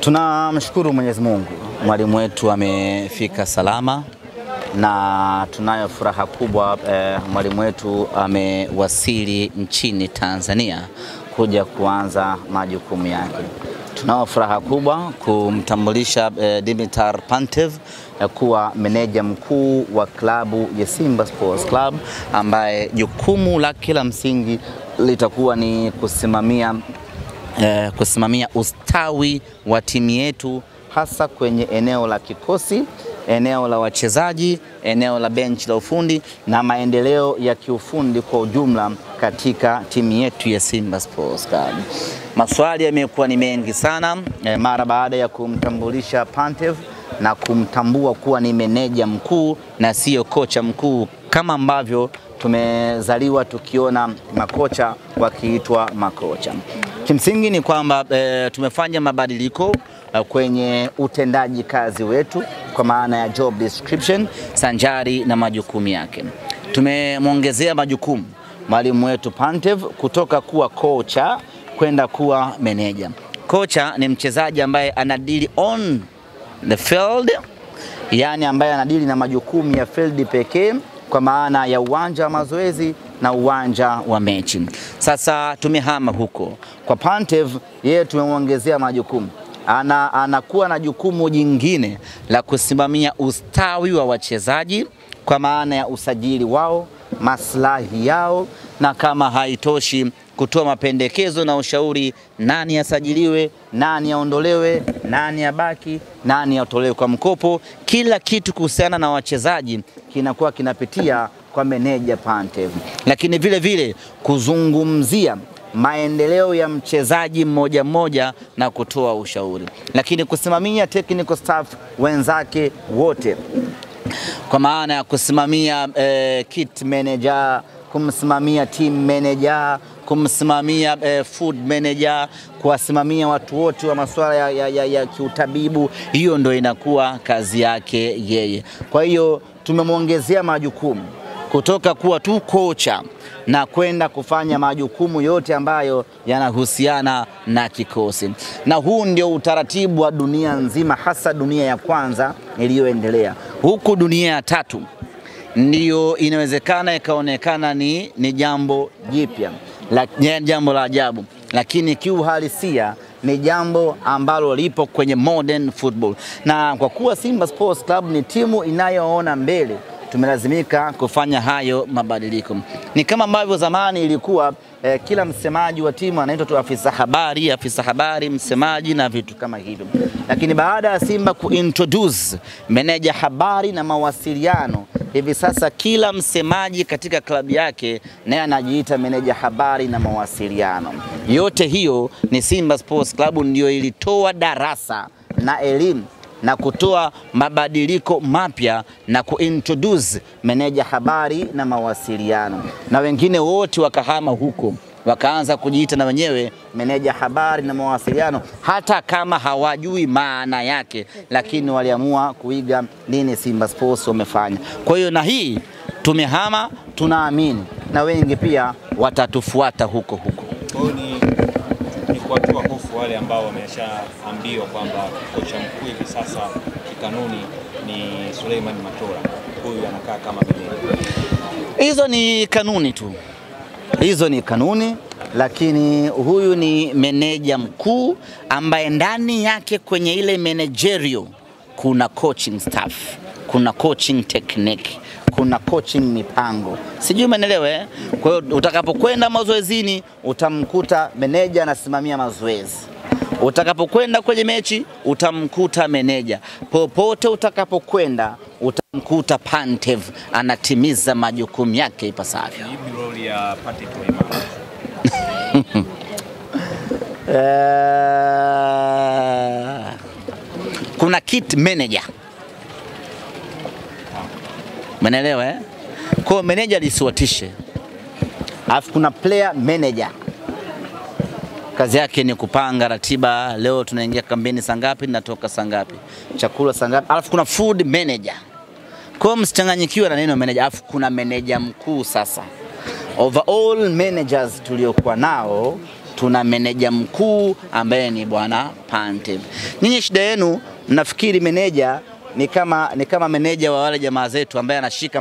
Tunamshukuru Mwenyezi Mungu, mwalimu wetu amefika salama na tunayo furaha kubwa. Mwalimu wetu amewasili nchini Tanzania kuja kuanza majukumu yake. Tunao furaha kubwa kumtambulisha Dimitar Pantev kuwa meneja mkuu wa klabu ya Simba Sports Club, ambaye jukumu lake la msingi litakuwa ni kusimamia ustawi wa timu yetu, hasa kwenye eneo la kikosi, eneo la wachezaji, eneo la benchi la ufundi na maendeleo ya kiufundi kwa ujumla katika timu yetu ya Simba Sports Club. Maswali yamekuwa ni mengi sana mara baada ya kumtambulisha Pantev na kumtambua kuwa ni meneja mkuu na sio kocha mkuu, kama ambavyo tumezaliwa tukiona makocha wakiitwa makocha. Kimsingi ni kwamba tumefanya mabadiliko kwenye utendaji kazi wetu, kwa maana ya job description sanjari na majukumu yake. Tumemwongezea majukumu mwalimu wetu Pantev kutoka kuwa kocha kwenda kuwa meneja. Kocha ni mchezaji ambaye anadili on the field, yani ambaye anadili na majukumu ya field pekee, kwa maana ya uwanja wa mazoezi na uwanja wa mechi. Sasa tumehama huko kwa Pantev, yeye tumemwongezea majukumu. Anakuwa na jukumu jingine la kusimamia ustawi wa wachezaji, kwa maana ya usajili wao, maslahi yao, na kama haitoshi kutoa mapendekezo na ushauri, nani asajiliwe, nani aondolewe, nani abaki, nani atolewe kwa mkopo. Kila kitu kuhusiana na wachezaji kinakuwa kinapitia kwa meneja Pantev, lakini vile vile kuzungumzia maendeleo ya mchezaji mmoja mmoja na kutoa ushauri, lakini kusimamia technical staff wenzake wote, kwa maana ya kusimamia kit manager, kumsimamia team manager, kumsimamia food manager, kuwasimamia watu wote wa masuala ya kiutabibu. Hiyo ndio inakuwa kazi yake yeye. Kwa hiyo tumemwongezea majukumu kutoka kuwa tu kocha na kwenda kufanya majukumu yote ambayo yanahusiana na kikosi. Na huu ndio utaratibu wa dunia nzima, hasa dunia ya kwanza iliyoendelea. Huku dunia ya tatu ndio inawezekana ikaonekana ni jambo jipya, jambo la ajabu, lakini kiuhalisia ni jambo ambalo lipo kwenye modern football. Na kwa kuwa Simba Sports Club ni timu inayoona mbele, tumelazimika kufanya hayo mabadiliko. Ni kama ambavyo zamani ilikuwa kila msemaji wa timu anaitwa tu afisa habari, msemaji na vitu kama hivyo. Lakini baada ya Simba kuintroduce meneja habari na mawasiliano, hivi sasa kila msemaji katika klabu yake naye anajiita meneja habari na mawasiliano. Yote hiyo ni Simba Sports Club ndio ilitoa darasa na elimu na kutoa mabadiliko mapya na kuintroduce meneja habari na mawasiliano, na wengine wote wakahama huko, wakaanza kujiita na wenyewe meneja habari na mawasiliano, hata kama hawajui maana yake, lakini waliamua kuiga nini Simba Sports wamefanya. Kwa hiyo na hii tumehama, tunaamini na wengi pia watatufuata huko. Ni kuwatua hofu wale ambao wameshaambiwa kwamba kocha mkuu hivi sasa kikanuni ni Suleiman Matola, huyu anakaa kama meneja. Hizo ni kanuni tu, hizo ni kanuni, lakini huyu ni meneja mkuu ambaye ndani yake kwenye ile managerial kuna coaching staff, kuna coaching technique, kuna coaching mipango. Sijui umeelewa? Kwa hiyo utakapokwenda mazoezini utamkuta meneja anasimamia mazoezi. Utakapokwenda kwenye mechi utamkuta meneja. Popote utakapokwenda utamkuta Pantev anatimiza majukumu yake ipasavyo. Ni role ya Pantev. Kuna kit manager. Umeelewa? Kwa manager lisiwatishe. Alafu kuna player manager. Kazi yake ni kupanga ratiba, leo tunaingia kambini saa ngapi, natoka saa ngapi, chakula saa ngapi. Alafu kuna food manager. Kwa msichanganyikiwe na neno manager. Alafu kuna manager mkuu sasa. Overall managers tuliokuwa nao tuna meneja mkuu ambaye ni bwana Pantev. Nyinyi shida yenu mnafikiri meneja ni kama meneja wa wale jamaa zetu ambaye anashika